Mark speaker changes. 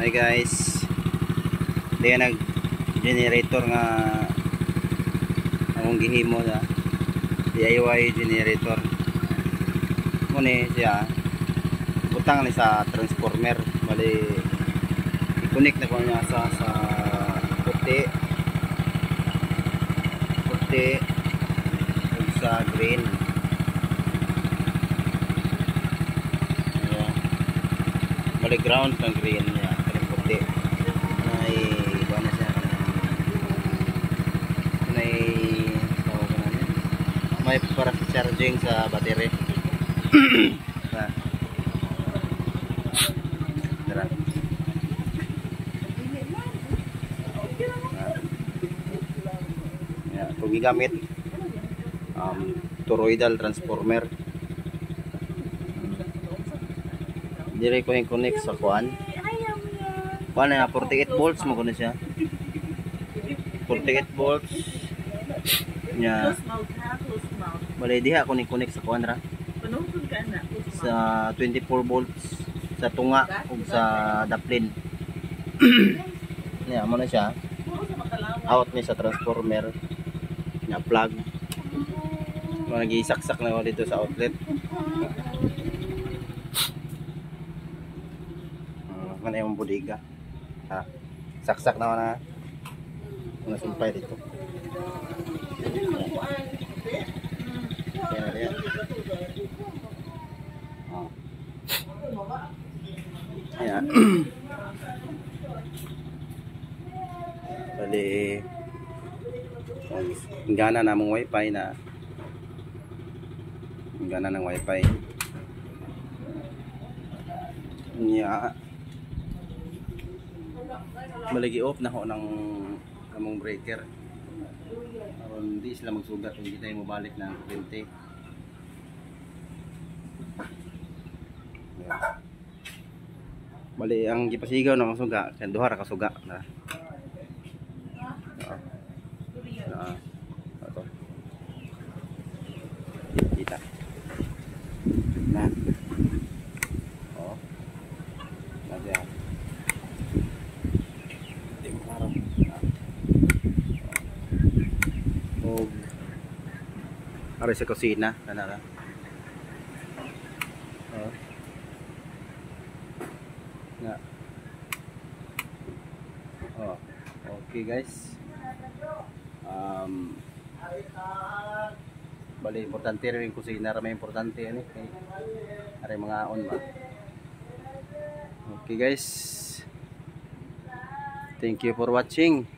Speaker 1: Hi guys, di nag generator nga akong gihimo na DIY generator muna siya butang ni sa transformer. Bali i-connect na ko niya sa puti ug sa green. Ayan. Bali ground ng green niya kaning puti ay ba na siya may para charging sa battery. Tara. Yeah, kung gigamit toroidal transformer. Dire ko yung connect sa kuan. Kuan na 48 volts mo kuno siya. 48 volts. Nya. Bali diha ako ni connect sa kuan ra. Sa 24 volts sa tunga ug sa daplin. Nya mo na siya. Out ni sa transformer. Nya plug. Nag-isaksak na ako dito sa outlet. Mana yung bodega. Saksak na na. Nasumpay dito. Ayan. Ayan. Bali gana na mong wifi na. Gana ng wifi. Nya malagi off na ho ng among breaker aron di sila magsugat kung hindi tayo mabalik ng kuryente. Bali ang gipasigaw na masuga kan duha ra ka suga na. Ato. Kita. Na. Oh. Nandiyan. Ari sa kusina kanara. Oh. Nga. Oh. Okay guys. Bali importante rin yung kusina, may importante ani kay ari mga on ba. Okay guys. Thank you for watching.